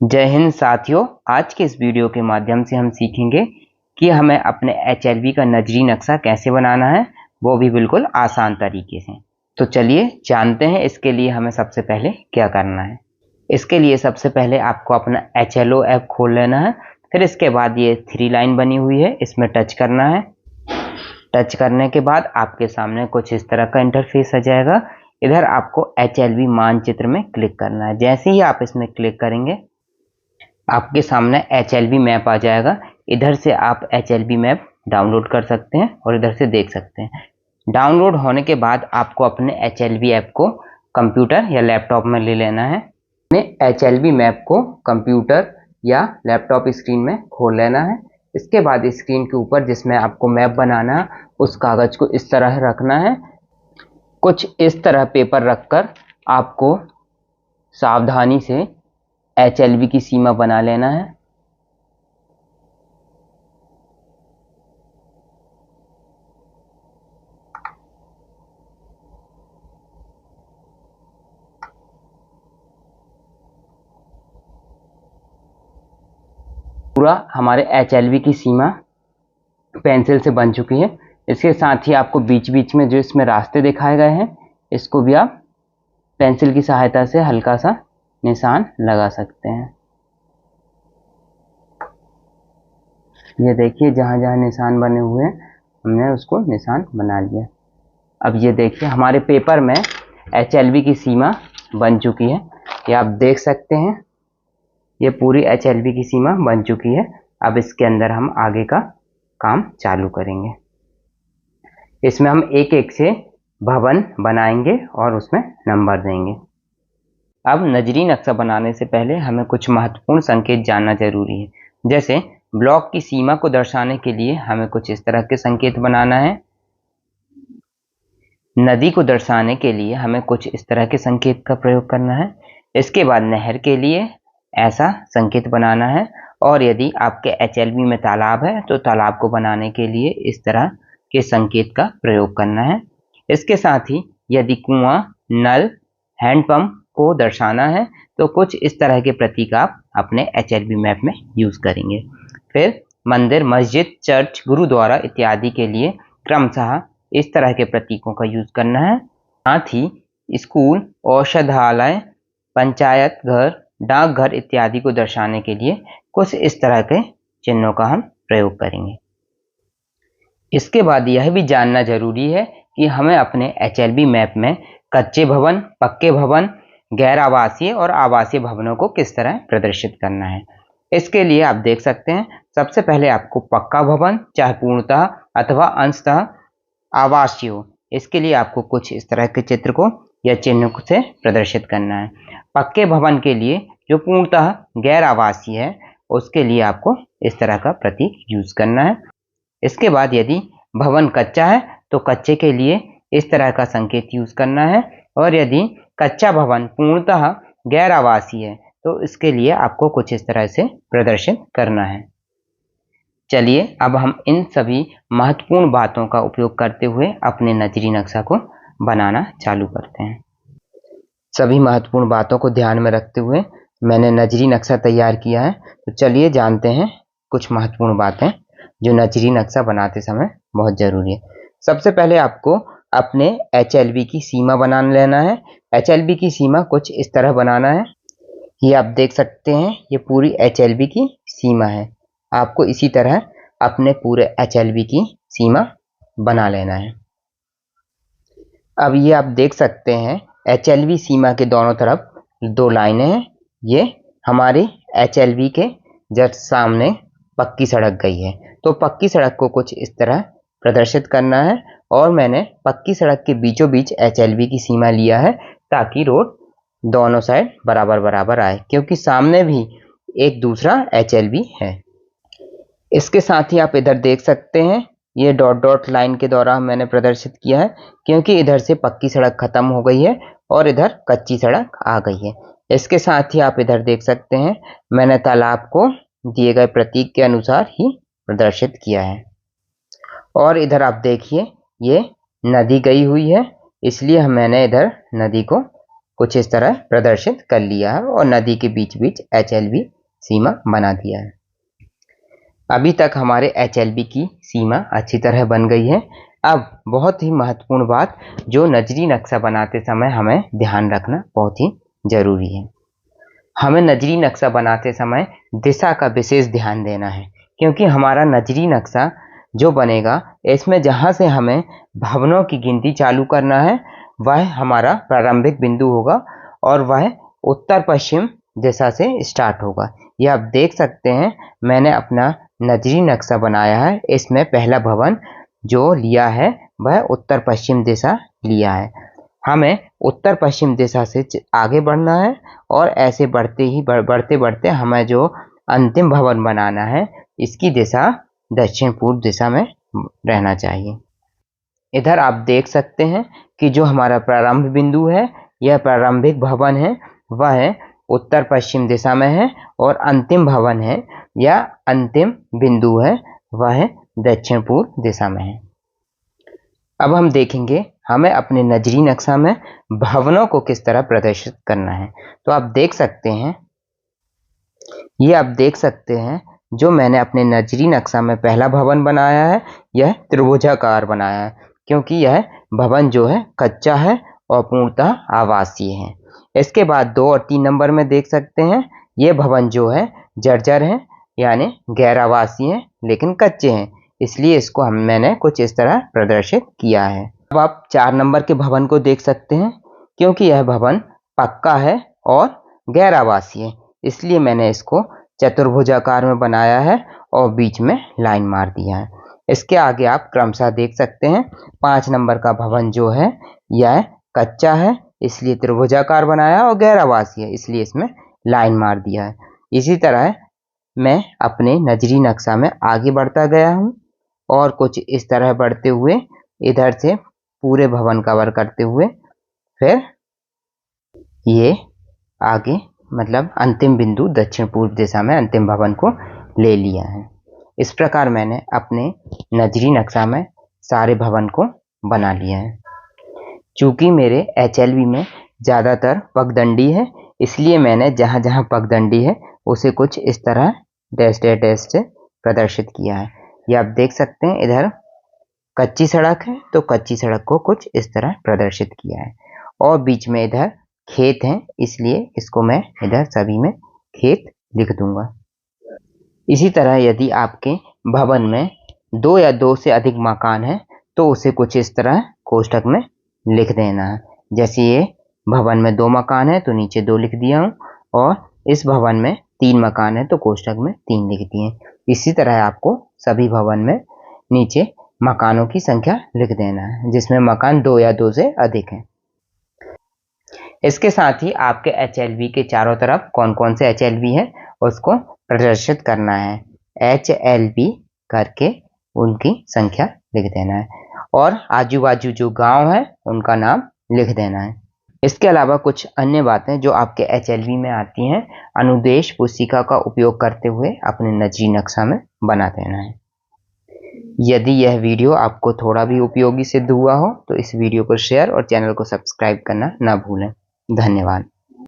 जय हिंद साथियों। आज के इस वीडियो के माध्यम से हम सीखेंगे कि हमें अपने एचएलवी का नजरी नक्शा कैसे बनाना है, वो भी बिल्कुल आसान तरीके से। तो चलिए जानते हैं इसके लिए हमें सबसे पहले क्या करना है। इसके लिए सबसे पहले आपको अपना HLO ऐप खोल लेना है। फिर इसके बाद ये 3 लाइन बनी हुई है, इसमें टच करना है। टच करने के बाद आपके सामने कुछ इस तरह का इंटरफेस आ जाएगा। इधर आपको HLV मानचित्र में क्लिक करना है। जैसे ही आप इसमें क्लिक करेंगे आपके सामने HLV मैप आ जाएगा। इधर से आप HLV मैप डाउनलोड कर सकते हैं और इधर से देख सकते हैं। डाउनलोड होने के बाद आपको अपने HLV ऐप को कंप्यूटर या लैपटॉप में ले लेना है। अपने HLV मैप को कंप्यूटर या लैपटॉप स्क्रीन में खोल लेना है। इसके बाद स्क्रीन के ऊपर जिसमें आपको मैप बनाना है उस कागज को इस तरह रखना है। कुछ इस तरह पेपर रखकर आपको सावधानी से HLV की सीमा बना लेना है। पूरा हमारे HLV की सीमा पेंसिल से बन चुकी है। इसके साथ ही आपको बीच बीच में जो इसमें रास्ते दिखाए गए हैं इसको भी आप पेंसिल की सहायता से हल्का सा निशान लगा सकते हैं। ये देखिए जहाँ जहाँ निशान बने हुए हैं हमने उसको निशान बना लिया। अब ये देखिए हमारे पेपर में HLV की सीमा बन चुकी है। ये आप देख सकते हैं, ये पूरी HLV की सीमा बन चुकी है। अब इसके अंदर हम आगे का काम चालू करेंगे। इसमें हम एक एक से भवन बनाएंगे और उसमें नंबर देंगे। अब नजरी नक्शा बनाने से पहले हमें कुछ महत्वपूर्ण संकेत जानना जरूरी है। जैसे ब्लॉक की सीमा को दर्शाने के लिए हमें कुछ इस तरह के संकेत बनाना है। नदी को दर्शाने के लिए हमें कुछ इस तरह के संकेत का प्रयोग करना है। इसके बाद नहर के लिए ऐसा संकेत बनाना है। और यदि आपके HLV में तालाब है तो तालाब को बनाने के लिए इस तरह के संकेत का प्रयोग करना है। इसके साथ ही यदि कुआं, नल, हैंडपंप को दर्शाना है तो कुछ इस तरह के प्रतीक आप अपने HLV मैप में यूज करेंगे। फिर मंदिर, मस्जिद, चर्च, गुरुद्वारा इत्यादि के लिए क्रमशः इस तरह के प्रतीकों का यूज करना है। साथ ही स्कूल, औषधालय, पंचायत घर, डाकघर इत्यादि को दर्शाने के लिए कुछ इस तरह के चिन्हों का हम प्रयोग करेंगे। इसके बाद यह भी जानना जरूरी है कि हमें अपने HLV मैप में कच्चे भवन, पक्के भवन, गैर आवासीय और आवासीय भवनों को किस तरह प्रदर्शित करना है। इसके लिए आप देख सकते हैं, सबसे पहले आपको पक्का भवन, चाहे पूर्णतः अथवा अंशतः आवासीय हो, इसके लिए आपको कुछ इस तरह के चित्र को या चिन्ह से प्रदर्शित करना है। पक्के भवन के लिए जो पूर्णतः गैर आवासीय है उसके लिए आपको इस तरह का प्रतीक यूज करना है। इसके बाद यदि भवन कच्चा है तो कच्चे के लिए इस तरह का संकेत यूज करना है। और यदि कच्चा भवन पूर्णतः गैर आवासीय है तो इसके लिए आपको कुछ इस तरह से प्रदर्शित करना है। चलिए अब हम इन सभी महत्वपूर्ण बातों का उपयोग करते हुए अपने नजरी नक्शा को बनाना चालू करते हैं। सभी महत्वपूर्ण बातों को ध्यान में रखते हुए मैंने नजरी नक्शा तैयार किया है। तो चलिए जानते हैं कुछ महत्वपूर्ण बातें जो नजरी नक्शा बनाते समय बहुत जरूरी है। सबसे पहले आपको अपने HLV की सीमा बना लेना है। HLV की सीमा कुछ इस तरह बनाना है। ये आप देख सकते हैं, ये पूरी HLV की सीमा है। आपको इसी तरह अपने पूरे HLV की सीमा बना लेना है। अब ये आप देख सकते हैं HLV सीमा के दोनों तरफ 2 लाइनें हैं। ये हमारी HLV के जस्ट सामने पक्की सड़क गई है। तो पक्की सड़क को कुछ इस तरह प्रदर्शित करना है। और मैंने पक्की सड़क के बीचों बीच HLV की सीमा लिया है ताकि रोड दोनों साइड बराबर बराबर आए, क्योंकि सामने भी एक दूसरा HLV है। इसके साथ ही आप इधर देख सकते हैं, ये डॉट डॉट लाइन के द्वारा मैंने प्रदर्शित किया है, क्योंकि इधर से पक्की सड़क खत्म हो गई है और इधर कच्ची सड़क आ गई है। इसके साथ ही आप इधर देख सकते हैं, मैंने तालाब को दिए गए प्रतीक के अनुसार ही प्रदर्शित किया है। और इधर आप देखिए ये नदी गई हुई है, इसलिए मैंने इधर नदी को कुछ इस तरह प्रदर्शित कर लिया है और नदी के बीच बीच HLB सीमा बना दिया है। अभी तक हमारे HLB की सीमा अच्छी तरह बन गई है। अब बहुत ही महत्वपूर्ण बात जो नजरी नक्शा बनाते समय हमें ध्यान रखना बहुत ही जरूरी है। हमें नजरी नक्शा बनाते समय दिशा का विशेष ध्यान देना है, क्योंकि हमारा नजरी नक्शा जो बनेगा इसमें जहाँ से हमें भवनों की गिनती चालू करना है वह हमारा प्रारंभिक बिंदु होगा और वह उत्तर पश्चिम दिशा से स्टार्ट होगा। यह आप देख सकते हैं मैंने अपना नजरी नक्शा बनाया है। इसमें पहला भवन जो लिया है वह उत्तर पश्चिम दिशा लिया है। हमें उत्तर पश्चिम दिशा से आगे बढ़ना है और ऐसे बढ़ते बढ़ते हमें जो अंतिम भवन बनाना है इसकी दिशा दक्षिण पूर्व दिशा में रहना चाहिए। इधर आप देख सकते हैं कि जो हमारा प्रारंभ बिंदु है, यह प्रारंभिक भवन है, वह उत्तर पश्चिम दिशा में है और अंतिम भवन है या अंतिम बिंदु है वह दक्षिण पूर्व दिशा में है। अब हम देखेंगे हमें अपने नजरी नक्शा में भवनों को किस तरह प्रदर्शित करना है। तो आप देख सकते हैं, ये आप देख सकते हैं जो मैंने अपने नजरी नक्शा में पहला भवन बनाया है यह त्रिभुजाकार बनाया है, क्योंकि यह भवन जो है कच्चा है और पूर्णतः आवासीय है। इसके बाद 2 और 3 नंबर में देख सकते हैं ये भवन जो है जर्जर है, यानी गैर आवासीय है लेकिन कच्चे हैं, इसलिए इसको मैंने कुछ इस तरह प्रदर्शित किया है। अब आप 4 नंबर के भवन को देख सकते हैं, क्योंकि यह भवन पक्का है और गैर आवासीय है, इसलिए मैंने इसको चतुर्भुजाकार में बनाया है और बीच में लाइन मार दिया है। इसके आगे आप क्रमशः देख सकते हैं 5 नंबर का भवन जो है यह कच्चा है, इसलिए त्रिभुजाकार बनाया और गैर आवासीय है, इसलिए इसमें लाइन मार दिया है। इसी तरह मैं अपने नजरी नक्शा में आगे बढ़ता गया हूँ और कुछ इस तरह बढ़ते हुए इधर से पूरे भवन कवर करते हुए फिर ये आगे मतलब अंतिम बिंदु दक्षिण पूर्व दिशा में अंतिम भवन को ले लिया है। इस प्रकार मैंने अपने नजरी नक्शा में सारे भवन को बना लिया है। चूंकि मेरे HLB में ज़्यादातर पगडंडी है, इसलिए मैंने जहाँ जहाँ पगडंडी है उसे कुछ इस तरह डैश डैश डैश से प्रदर्शित किया है। ये आप देख सकते हैं इधर कच्ची सड़क है तो कच्ची सड़क को कुछ इस तरह प्रदर्शित किया है और बीच में इधर खेत हैं, इसलिए इसको मैं इधर सभी में खेत लिख दूंगा। इसी तरह यदि आपके भवन में 2 या 2 से अधिक मकान हैं तो उसे कुछ इस तरह कोष्ठक में लिख देना है। जैसे ये भवन में 2 मकान है तो नीचे 2 लिख दिया हूँ और इस भवन में 3 मकान है तो कोष्ठक में 3 लिख दिए। इसी तरह आपको सभी भवन में नीचे मकानों की संख्या लिख देना है जिसमें मकान 2 या 2 से अधिक हैं। इसके साथ ही आपके HLB के चारों तरफ कौन कौन से HLB है उसको प्रदर्शित करना है। HLB करके उनकी संख्या लिख देना है और आजू बाजू जो गांव है उनका नाम लिख देना है। इसके अलावा कुछ अन्य बातें जो आपके HLB में आती हैं अनुदेश पुस्तिका का उपयोग करते हुए अपने नजरी नक्शा में बना देना है। यदि यह वीडियो आपको थोड़ा भी उपयोगी सिद्ध हुआ हो तो इस वीडियो को शेयर और चैनल को सब्सक्राइब करना ना भूलें। धन्यवाद।